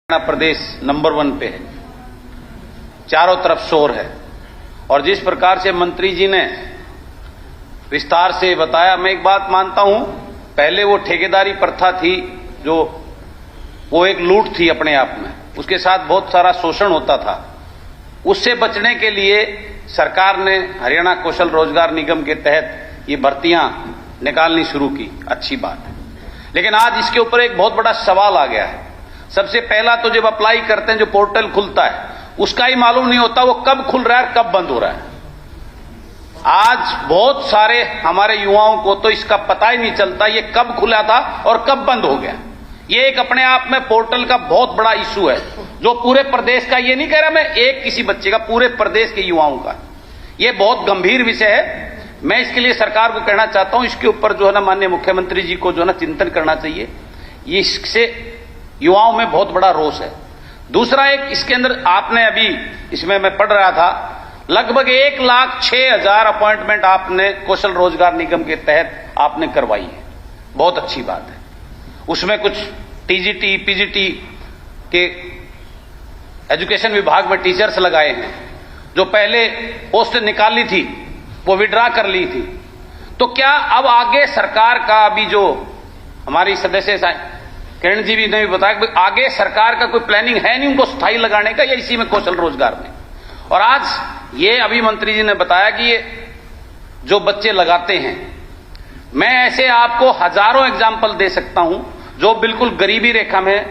हरियाणा प्रदेश number 1 पे है, चारों तरफ शोर है। और जिस प्रकार से मंत्री जी ने विस्तार से बताया, मैं एक बात मानता हूं, पहले वो ठेकेदारी प्रथा थी जो वो एक लूट थी अपने आप में, उसके साथ बहुत सारा शोषण होता था। उससे बचने के लिए सरकार ने हरियाणा कौशल रोजगार निगम के तहत ये भर्तियां निकालनी शुरू की, अच्छी बात है। लेकिन आज इसके ऊपर एक बहुत बड़ा सवाल आ गया है। सबसे पहला तो जब अप्लाई करते हैं, जो पोर्टल खुलता है, उसका ही मालूम नहीं होता वो कब खुल रहा है, कब बंद हो रहा है। आज बहुत सारे हमारे युवाओं को तो इसका पता ही नहीं चलता ये कब खुला था और कब बंद हो गया। ये एक अपने आप में पोर्टल का बहुत बड़ा इशू है, जो पूरे प्रदेश का, ये नहीं कह रहा मैं एक किसी बच्चे का, पूरे प्रदेश के युवाओं का ये बहुत गंभीर विषय है। मैं इसके लिए सरकार को कहना चाहता हूं, इसके ऊपर जो है ना माननीय मुख्यमंत्री जी को जो है ना चिंतन करना चाहिए। ये इससे युवाओं में बहुत बड़ा रोष है। दूसरा, एक इसके अंदर आपने अभी इसमें मैं पढ़ रहा था, लगभग 1,06,000 अपॉइंटमेंट आपने कौशल रोजगार निगम के तहत आपने करवाई है, बहुत अच्छी बात है। उसमें कुछ टीजीटी पीजीटी के एजुकेशन विभाग में टीचर्स लगाए हैं, जो पहले पोस्ट निकाली थी वो विड्रा कर ली थी। तो क्या अब आगे सरकार का, अभी जो हमारी सदस्य किरण जी भी ने भी बताया कि आगे सरकार का कोई प्लानिंग है नहीं उनको स्थायी लगाने का, या इसी में कौशल रोजगार में। और आज ये अभी मंत्री जी ने बताया कि ये जो बच्चे लगाते हैं, मैं ऐसे आपको हजारों एग्जाम्पल दे सकता हूं जो बिल्कुल गरीबी रेखा में।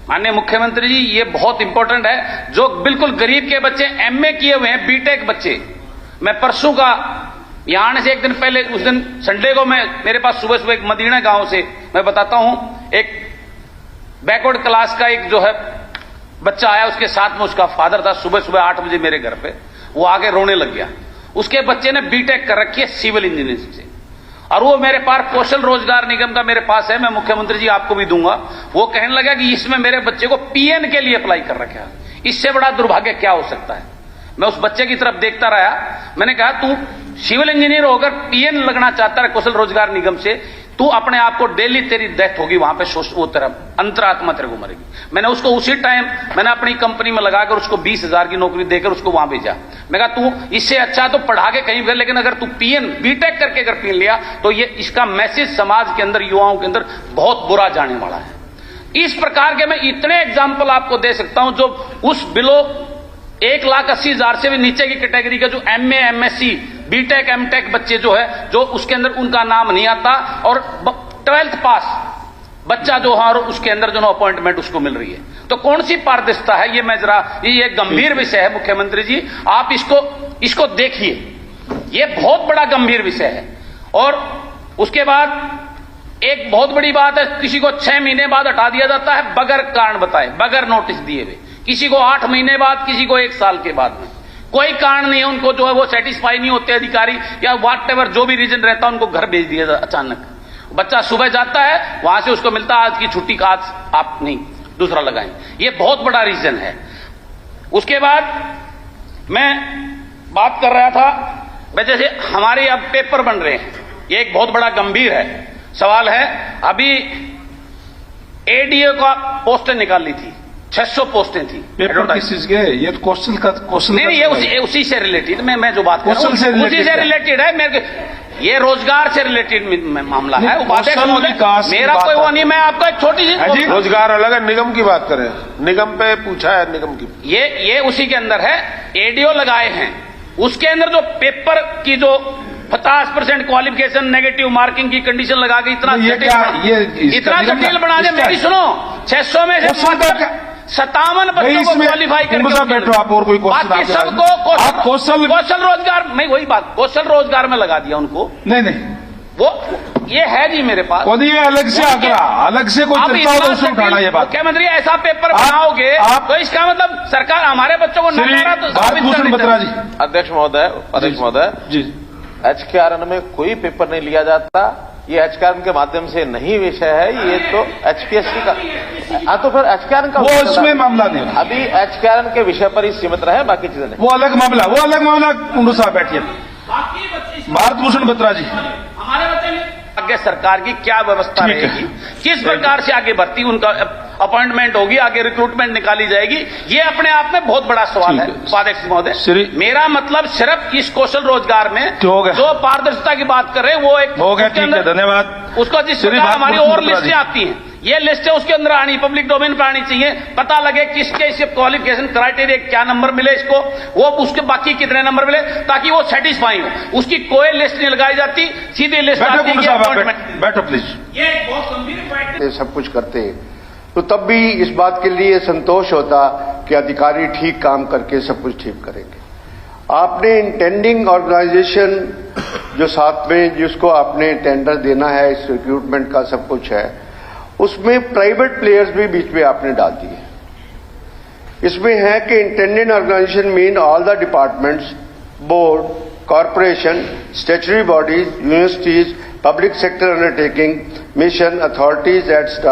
माननीय मुख्यमंत्री जी, ये बहुत इंपॉर्टेंट है, जो बिल्कुल गरीब के बच्चे, एमए किए हुए हैं, बीटेक बच्चे। मैं परसों का यहां से एक दिन पहले, उस दिन संडे को मेरे पास सुबह सुबह एक मदीना गांव से मैं बताता हूं, एक बैकवर्ड क्लास का एक जो है बच्चा आया, उसके साथ में उसका फादर था। सुबह सुबह 8 बजे मेरे घर पे वो आगे रोने लग गया। उसके बच्चे ने बीटेक कर रखी है सिविल इंजीनियरिंग से, और वो मेरे पास कौशल रोजगार निगम का मेरे पास है, मैं मुख्यमंत्री जी आपको भी दूंगा। वो कहने लगा कि इसमें मेरे बच्चे को पीएन के लिए अप्लाई कर रखा है, इससे बड़ा दुर्भाग्य क्या हो सकता है। मैं उस बच्चे की तरफ देखता रहा, मैंने कहा तू सिविल इंजीनियर होकर पीएन लगना चाहता है कौशल रोजगार निगम से, तू अपने आप को डेली तेरी डेथ होगी वहां पे, वो तेरा अंतरात्मा तेरे को मरेगी। मैंने उसको उसी टाइम मैंने अपनी कंपनी में लगाकर उसको 20,000 की नौकरी देकर उसको वहां भेजा। मैं कहा तू इससे अच्छा तो पढ़ा के कहीं कर, लेकिन अगर तू पीएन बीटेक करके अगर पीएन लिया तो ये इसका मैसेज समाज के अंदर, युवाओं के अंदर बहुत बुरा जाने वाला है। इस प्रकार के मैं इतने एग्जाम्पल आपको दे सकता हूं, जो उस बिलो 1,80,000 से भी नीचे की कैटेगरी का जो एमए एमएससी बीटेक एमटेक बच्चे जो है, जो उसके अंदर उनका नाम नहीं आता, और 12th पास बच्चा जो है, और उसके अंदर जो अपॉइंटमेंट उसको मिल रही है। तो कौन सी पारदर्शिता है ये? मैं जरा, ये गंभीर विषय है मुख्यमंत्री जी, आप इसको देखिए, ये बहुत बड़ा गंभीर विषय है। और उसके बाद एक बहुत बड़ी बात है, किसी को 6 महीने बाद हटा दिया जाता है बगैर कारण बताए, बगैर नोटिस दिए हुए। किसी को 8 महीने बाद, किसी को 1 साल के बाद में, कोई कारण नहीं है, उनको जो है वो सेटिस्फाई नहीं होते अधिकारी, या व्हाट एवर जो भी रीजन रहता है, उनको घर भेज दिया जाता। अचानक बच्चा सुबह जाता है, वहां से उसको मिलता है आज की छुट्टी का, आज आप नहीं, दूसरा लगाएं। ये बहुत बड़ा रीजन है। उसके बाद मैं बात कर रहा था, जैसे हमारे अब पेपर बन रहे हैं, ये एक बहुत बड़ा गंभीर है सवाल है। अभी एडीए का पोस्टें निकाली थी, 600 पोस्टें थी। पेपर किस चीज के? ये तो क्वेश्चन नहीं, ये उसी से रिलेटेड, मैं जो बात कर रहा हूं उसी से रिलेटेड है। मेरे ये रोजगार से रिलेटेड मामला है। मेरा कोई वो नहीं, मैं आपको एक छोटी सी, रोजगार अलग है, निगम की बात करें, निगम पे पूछा है, निगम की ये उसी के अंदर है। एडीओ लगाए हैं, उसके अंदर जो पेपर की जो 50% क्वालिफिकेशन नेगेटिव मार्किंग की कंडीशन लगा के इतना जटिल बना दे। मेरी सुनो, 600 में से 57 बच्चों को क्वालिफाई करके बैठो आप, और कोई बाकी सबको कौशल रोजगार में, वही बात, कौशल रोजगार में लगा दिया उनको। नहीं, वो ये है जी मेरे पास, ये अलग से आंकड़ा, अलग से कोई चर्चा हो तो उसमें उठाना ये बात। मुख्यमंत्री ऐसा पेपर बनाओगे तो इसका मतलब सरकार हमारे बच्चों को नकारा तो भारतभूषण बत्रा जी। अध्यक्ष महोदय जी, HKRN में कोई पेपर नहीं लिया जाता, ये HKRN के माध्यम से नहीं विषय है, ये तो HPSC का। हाँ, तो फिर HKRN का वो उसमें मामला नहीं, अभी HKRN के विषय पर ही सीमित रहे, बाकी चीजें नहीं। वो अलग मामला। कुंडू साहब बैठिए। भारतभूषण बत्रा जी, हमारे बच्चे आगे सरकार की क्या व्यवस्था रहेगी, किस प्रकार से आगे बढ़ती, उनका अपॉइंटमेंट होगी, आगे रिक्रूटमेंट निकाली जाएगी। ये अपने आप में बहुत बड़ा सवाल है उपाध्यक्ष महोदय। मेरा मतलब सिर्फ इस कौशल रोजगार में जो पारदर्शिता की बात कर रहे हैं वो एक हो गया, ठीक है, धन्यवाद। उसको जिस प्रकार हमारी और लिस्टें आती हैं, ये लिस्टें उसके अंदर आनी, पब्लिक डोमेन पर आनी चाहिए, पता लगे किसके इसके क्वालिफिकेशन क्राइटेरिया क्या नंबर मिले इसको, वो उसके बाकी कितने नंबर मिले, ताकि वो सेटिस्फाई हो। उसकी कोई लिस्ट नहीं लगाई जाती, सीधी लिस्ट आती है। बैठो प्लीज। ये एक बहुत गंभीर पॉइंट। सब कुछ करते हैं तो तब भी इस बात के लिए संतोष होता कि अधिकारी ठीक काम करके सब कुछ ठीक करेंगे। आपने इंटेंडिंग ऑर्गेनाइजेशन जो साथ में जिसको आपने टेंडर देना है, इस रिक्रूटमेंट का सब कुछ है, उसमें प्राइवेट प्लेयर्स भी बीच में आपने डाल दिए। इसमें है कि intended organisation mean all the departments, board, corporation, statutory bodies, universities, public sector undertaking, mission, authorities, etc.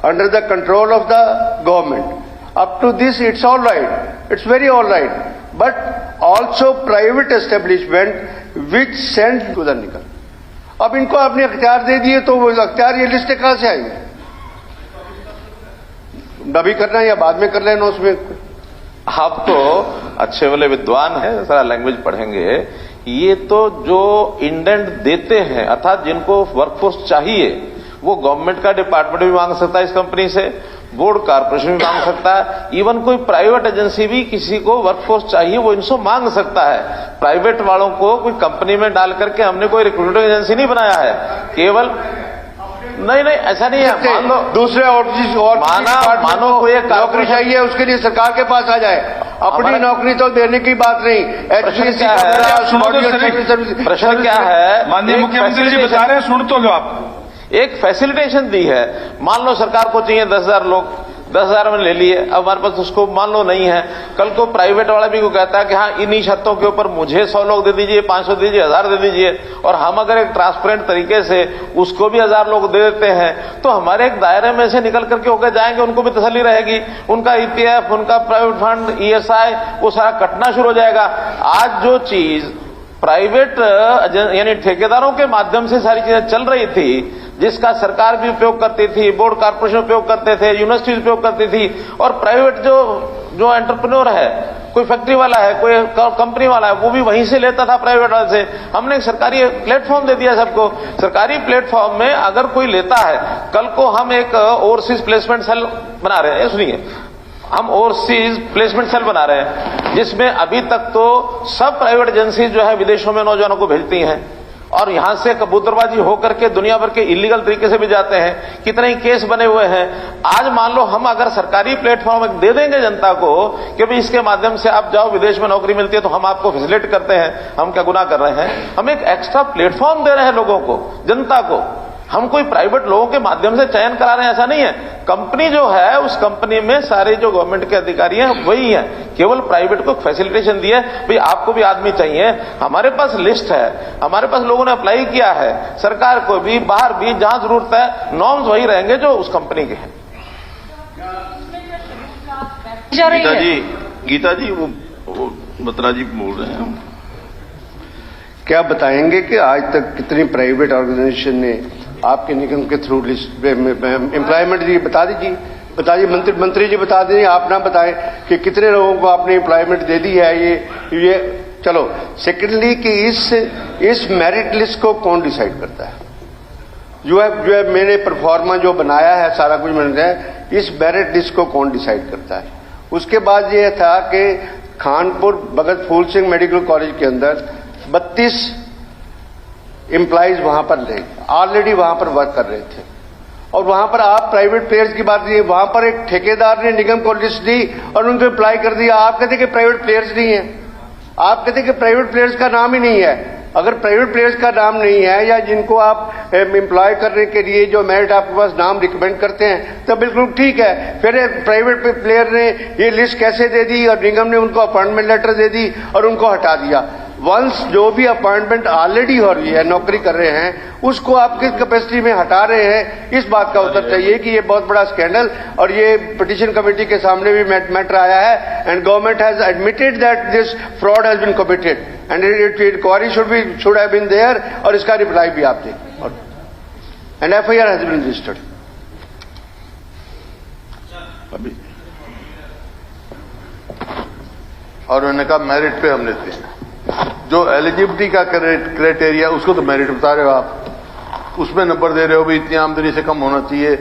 under the control of the government. Up to this, it's all right. It's very all right. But also private establishment which send to the निकल। अब इनको आपने अख्तियार दे दिए तो वो अख्तियार ये लिस्ट कहां से आएंगे? अभी करना या बाद में कर लेना उसमें। आप तो अच्छे वाले विद्वान हैं, सारा लैंग्वेज पढ़ेंगे। ये तो जो इंडेंट देते हैं, अर्थात जिनको वर्कफोर्स चाहिए, वो गवर्नमेंट का डिपार्टमेंट भी मांग सकता है इस कंपनी से, बोर्ड कॉर्पोरेशन भी मांग सकता है, इवन कोई प्राइवेट एजेंसी भी किसी को वर्कफोर्स चाहिए वो इनसे मांग सकता है। प्राइवेट वालों को कोई कंपनी में डाल करके हमने कोई रिक्रूटिंग एजेंसी नहीं बनाया है, केवल नहीं ऐसा नहीं है। मान लो दूसरे और मानो कोई एक नौकरी चाहिए, उसके लिए सरकार के पास आ जाए, अपनी नौकरी तो देने की बात नहीं। प्रश्न क्या है, माननीय मुख्यमंत्री जी बता रहे हैं, सुन तो लो आप। एक फैसिलिटेशन दी है, मान लो सरकार को चाहिए 10,000 लोग, 10,000 में ले लिए, अब हमारे पास उसको मान लो नहीं है, कल को प्राइवेट वाला भी को कहता है कि हाँ इन्हीं छतों के ऊपर मुझे 100 लोग दे दीजिए, 500 दीजिए, 1000 दे दीजिए, और हम अगर एक ट्रांसपेरेंट तरीके से उसको भी 1000 लोग दे देते हैं तो हमारे एक दायरे में से निकल करके होकर जाएंगे, उनको भी तसल्ली रहेगी, उनका ईपीएफ, उनका प्राइवेट फंड, ईएसआई वो सारा कटना शुरू हो जाएगा। आज जो चीज प्राइवेट यानी ठेकेदारों के माध्यम से सारी चीजें चल रही थी, जिसका सरकार भी उपयोग करती थी, बोर्ड कॉर्पोरेशन उपयोग करते थे, यूनिवर्सिटीज उपयोग करती थी, और प्राइवेट जो एंटरप्रेन्योर है, कोई फैक्ट्री वाला है, कोई कंपनी वाला है, वो भी वहीं से लेता था प्राइवेट वाले से। हमने एक सरकारी प्लेटफॉर्म दे दिया सबको। सरकारी प्लेटफॉर्म में अगर कोई लेता है, कल को हम एक ओवरसीज प्लेसमेंट सेल बना रहे हैं, सुनिए, हम ओवरसीज प्लेसमेंट सेल बना रहे हैं, जिसमें अभी तक तो सब प्राइवेट एजेंसी जो है विदेशों में नौजवानों को भेजती हैं और यहां से कबूतरबाजी होकर के दुनिया भर के इलीगल तरीके से भी जाते हैं। कितने ही केस बने हुए हैं। आज मान लो हम अगर सरकारी प्लेटफॉर्म दे देंगे जनता को कि भाई इसके माध्यम से आप जाओ, विदेश में नौकरी मिलती है, तो हम आपको फैसिलिटेट करते हैं, हम क्या गुनाह कर रहे हैं? हम एक एक्स्ट्रा प्लेटफॉर्म दे रहे हैं लोगों को, जनता को। हम कोई प्राइवेट लोगों के माध्यम से चयन करा रहे हैं, ऐसा नहीं है। कंपनी जो है, उस कंपनी में सारे जो गवर्नमेंट के अधिकारी हैं वही हैं, केवल प्राइवेट को फैसिलिटेशन दी है, भाई आपको भी आदमी चाहिए। हमारे पास लिस्ट है, हमारे पास लोगों ने अप्लाई किया है, सरकार को भी, बाहर भी, जहां जरूरत है, नॉर्म्स वही रहेंगे जो उस कंपनी के हैं। गीता जी वो बत्रा जी बोल रहे हैं, क्या बताएंगे कि आज तक कितनी प्राइवेट ऑर्गेनाइजेशन ने आपके निगम के थ्रू लिस्ट एम्प्लॉयमेंट दी? बता दीजिए मंत्री जी बता दीजिए, आप ना बताएं कि कितने लोगों को आपने एम्प्लॉयमेंट दे दी है। ये चलो। सेकेंडली कि इस मेरिट लिस्ट को कौन डिसाइड करता है? जो है मैंने परफॉर्मा जो बनाया है, सारा कुछ मैंने है, इस मेरिट लिस्ट को कौन डिसाइड करता है? उसके बाद ये था कि खानपुर भगत फूल सिंह मेडिकल कॉलेज के अंदर 32 एम्प्लॉइज वहां पर ऑलरेडी वहां पर वर्क कर रहे थे, और वहां पर आप प्राइवेट प्लेयर्स की बात नहीं, वहां पर एक ठेकेदार ने निगम को लिस्ट दी और उनको अप्लाई कर दिया। आप कहते कि प्राइवेट प्लेयर्स नहीं है, आप कहते कि प्राइवेट प्लेयर्स का नाम ही नहीं है। अगर प्राइवेट प्लेयर्स का नाम नहीं है, या जिनको आप एम्प्लॉय करने के लिए जो मेरिट आपके पास नाम रिकमेंड करते हैं, तो बिल्कुल ठीक है। फिर प्राइवेट प्लेयर ने ये लिस्ट कैसे दे दी और निगम ने उनको अपॉइंटमेंट लेटर दे दी और उनको हटा दिया। वंस जो भी अपॉइंटमेंट ऑलरेडी हो रही है, नौकरी कर रहे हैं, उसको आप किस कैपेसिटी में हटा रहे हैं, इस बात का उत्तर चाहिए कि ये बहुत बड़ा स्कैंडल, और ये पिटीशन कमेटी के सामने भी मैटर आया है, and government has admitted that this fraud has been committed and inquiry should have been there, और इसका रिप्लाई भी आप दें, and FIR has been registered. और उन्होंने कहा मेरिट पे हम लेते हैं। जो एलिजिबिलिटी का क्राइटेरिया उसको तो मेरिट बता रहे हो आप, उसमें नंबर दे रहे हो भी इतनी आमदनी से कम होना चाहिए।